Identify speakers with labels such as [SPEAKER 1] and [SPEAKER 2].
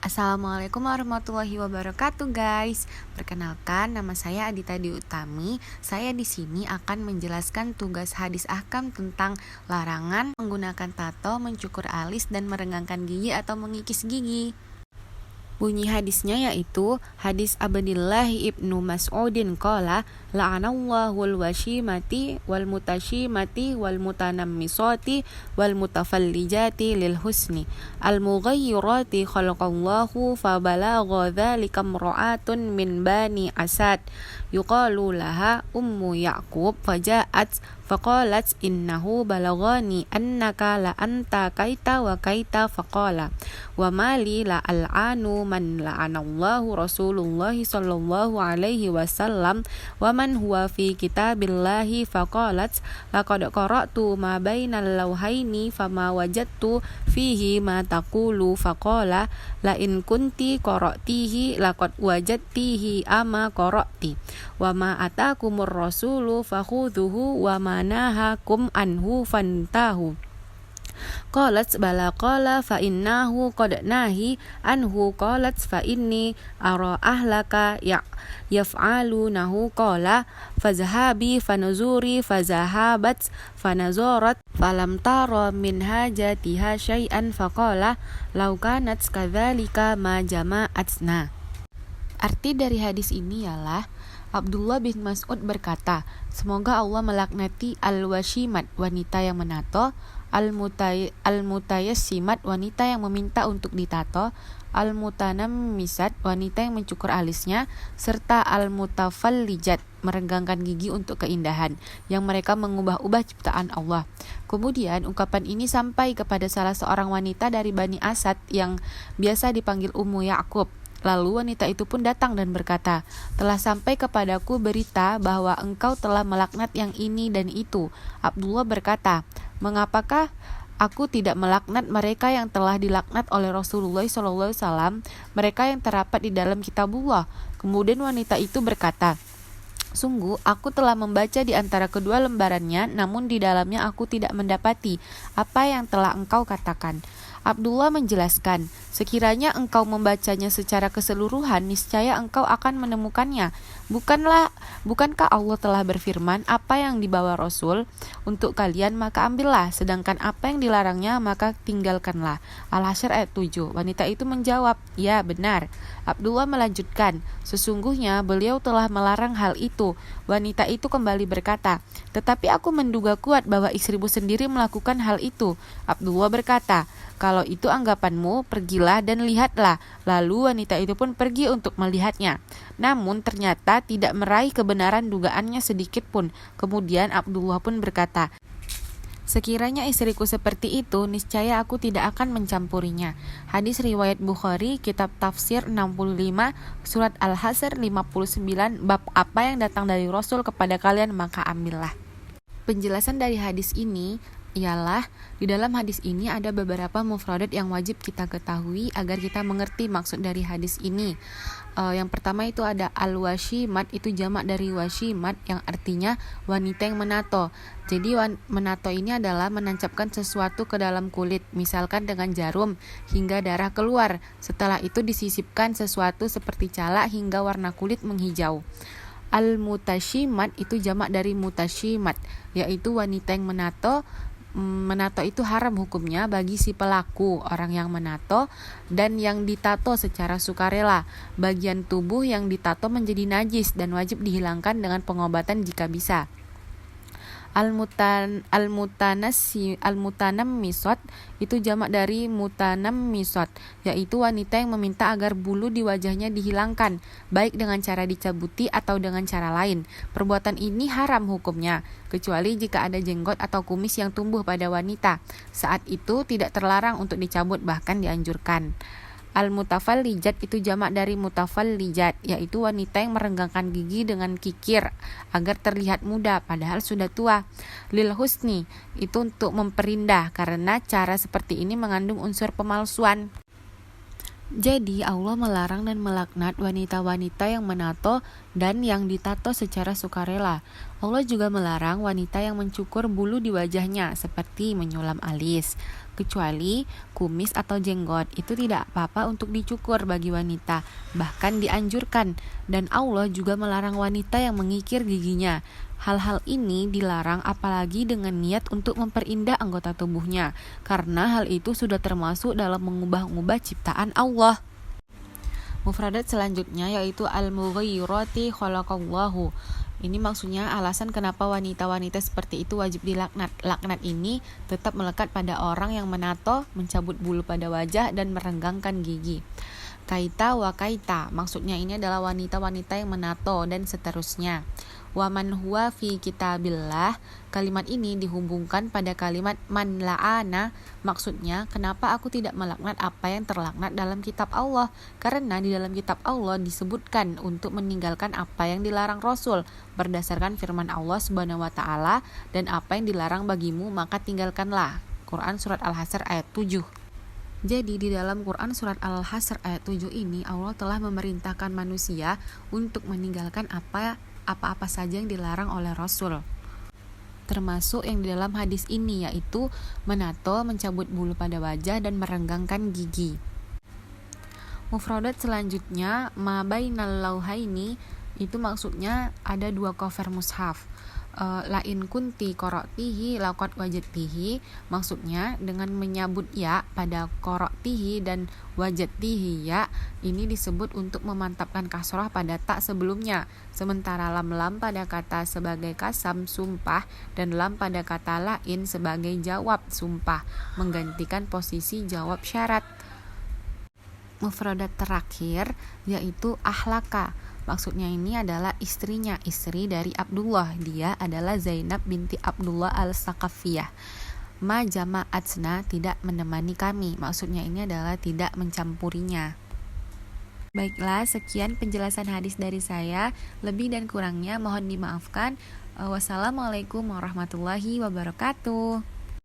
[SPEAKER 1] Assalamualaikum warahmatullahi wabarakatuh guys. Perkenalkan, nama saya Adita Dwi Utami. Saya di sini akan menjelaskan tugas hadis ahkam tentang larangan menggunakan tato, mencukur alis, dan merenggangkan gigi atau mengikis gigi. Bunyi hadisnya yaitu hadis Abdillah ibnu Mas'udin qala la'anallahu al-washimati wal mutashimati wal mutanammisati wal mutafallijati lil husni al mughayyirati khalaqallahu fa balagha dzalika imra'atun min bani Asad yuqalu laha ummu Ya'qub faja'at faqalat innahu balagani annaka la anta kaita wa kaita faqala wa mali la al'anu man la'anallahu Rasulullah sallallahu alaihi wasallam wa man huwa fi kitabillahi faqalat laqad qara'tu ma bainal lawhaini fama wajadtu fihi ma taqulu faqala la in kunti qara'tihi laqad wajadtihi ama qara'ti wa ma atakumur rasulu fakhudhuhu wa ma nahakum anhu fantahu. Qalat bala qala fa innahu qad nahi anhu qalat fa inni ara ahlaka yaf'alunahu qala fazhabi fanuzuri fazahabat fanazarat falam tara min hajatiha syai'an faqala law kanat kadzalika ma jama'atna. Arti dari hadis ini ialah Abdullah bin Mas'ud berkata, semoga Allah melaknati al-washimat, wanita yang menato, al-mutayassimat, wanita yang meminta untuk ditato, al-mutanammisat, wanita yang mencukur alisnya, serta al-mutafallijat, merenggangkan gigi untuk keindahan, yang mereka mengubah-ubah ciptaan Allah. Kemudian ungkapan ini sampai kepada salah seorang wanita dari Bani Asad yang biasa dipanggil Ummu Ya'qub. Lalu wanita itu pun datang dan berkata, telah sampai kepadaku berita bahwa engkau telah melaknat yang ini dan itu. Abdullah berkata, mengapakah aku tidak melaknat mereka yang telah dilaknat oleh Rasulullah SAW, mereka yang terdapat di dalam kitabullah. Kemudian wanita itu berkata, sungguh aku telah membaca di antara kedua lembarannya, namun di dalamnya aku tidak mendapati apa yang telah engkau katakan. Abdullah menjelaskan, sekiranya engkau membacanya secara keseluruhan, niscaya engkau akan menemukannya. Bukankah Allah telah berfirman, apa yang dibawa Rasul untuk kalian maka ambillah, sedangkan apa yang dilarangnya maka tinggalkanlah. Al-Hasyr ayat 7. Wanita itu menjawab, ya benar. Abdullah melanjutkan, sesungguhnya beliau telah melarang hal itu. Wanita itu kembali berkata, tetapi aku menduga kuat bahwa istrimu sendiri melakukan hal itu. Abdullah berkata, kalau itu anggapanmu, pergilah dan lihatlah. Lalu wanita itu pun pergi untuk melihatnya. Namun ternyata tidak meraih kebenaran dugaannya sedikit pun. Kemudian Abdullah pun berkata, sekiranya istriku seperti itu, niscaya aku tidak akan mencampurinya. Hadis riwayat Bukhari, kitab tafsir 65, surat Al-Hasyr 59, bab apa yang datang dari Rasul kepada kalian maka ambillah. Penjelasan dari hadis ini ialah di dalam hadis ini ada beberapa mufradat yang wajib kita ketahui agar kita mengerti maksud dari hadis ini. Yang pertama itu ada al-washimat, itu jamak dari washimat yang artinya wanita yang menato. Jadi menato ini adalah menancapkan sesuatu ke dalam kulit, misalkan dengan jarum hingga darah keluar. Setelah itu disisipkan sesuatu seperti calak hingga warna kulit menghijau. Al-mutashimat itu jamak dari mutashimat, yaitu wanita yang menato. Menato itu haram hukumnya bagi si pelaku, orang yang menato dan yang ditato secara sukarela. Bagian tubuh yang ditato menjadi najis dan wajib dihilangkan dengan pengobatan jika bisa. Al-mutanammisat itu jamak dari mutanammisat, yaitu wanita yang meminta agar bulu di wajahnya dihilangkan, baik dengan cara dicabuti atau dengan cara lain. Perbuatan ini haram hukumnya, kecuali jika ada jenggot atau kumis yang tumbuh pada wanita. Saat itu tidak terlarang untuk dicabut, bahkan dianjurkan. Al-mutafallijat itu jamak dari mutafallijat, yaitu wanita yang merenggangkan gigi dengan kikir agar terlihat muda padahal sudah tua. Lil husni itu untuk memperindah, karena cara seperti ini mengandung unsur pemalsuan. Jadi Allah melarang dan melaknat wanita-wanita yang menato dan yang ditato secara sukarela. Allah juga melarang wanita yang mencukur bulu di wajahnya seperti menyulam alis, kecuali kumis atau jenggot. Itu tidak apa-apa untuk dicukur bagi wanita, bahkan dianjurkan. Dan Allah juga melarang wanita yang mengikir giginya. Hal-hal ini dilarang apalagi dengan niat untuk memperindah anggota tubuhnya, karena hal itu sudah termasuk dalam mengubah-ubah ciptaan Allah. Mufradat selanjutnya yaitu al-mughayyirati khalaqallahu. Ini maksudnya alasan kenapa wanita-wanita seperti itu wajib dilaknat. Laknat ini tetap melekat pada orang yang menato, mencabut bulu pada wajah, dan merenggangkan gigi. Kaita wa kaita, maksudnya ini adalah wanita-wanita yang menato dan seterusnya. Wa man huwa fi kitabillah, kalimat ini dihubungkan pada kalimat man la'ana, maksudnya kenapa aku tidak melaknat apa yang terlaknat dalam kitab Allah, karena di dalam kitab Allah disebutkan untuk meninggalkan apa yang dilarang Rasul berdasarkan firman Allah Subhanahu wa taala, dan apa yang dilarang bagimu maka tinggalkanlah. Quran surat Al-Hasr ayat 7. Jadi di dalam Quran surat Al-Hasr ayat 7 ini Allah telah memerintahkan manusia untuk meninggalkan apa-apa saja yang dilarang oleh Rasul. Termasuk yang di dalam hadis ini yaitu menato, mencabut bulu pada wajah, dan merenggangkan gigi. Mufradat selanjutnya ma bainal lauhaini, itu maksudnya ada dua cover mushaf. Lain kunti koroktihi lakot wajatihi, maksudnya dengan menyabut ya pada koroktihi dan wajatihi ya, ini disebut untuk memantapkan kasrah pada tak sebelumnya, sementara lam pada kata sebagai kasam sumpah dan lam pada kata lain sebagai jawab sumpah, menggantikan posisi jawab syarat. Mufradat terakhir yaitu ahlaka. Maksudnya ini adalah istrinya, istri dari Abdullah. Dia adalah Zainab binti Abdullah al-Saqafiyah. Ma jama'atsna, tidak menemani kami. Maksudnya ini adalah tidak mencampurinya. Baiklah, sekian penjelasan hadis dari saya. Lebih dan kurangnya mohon dimaafkan. Wassalamualaikum warahmatullahi wabarakatuh.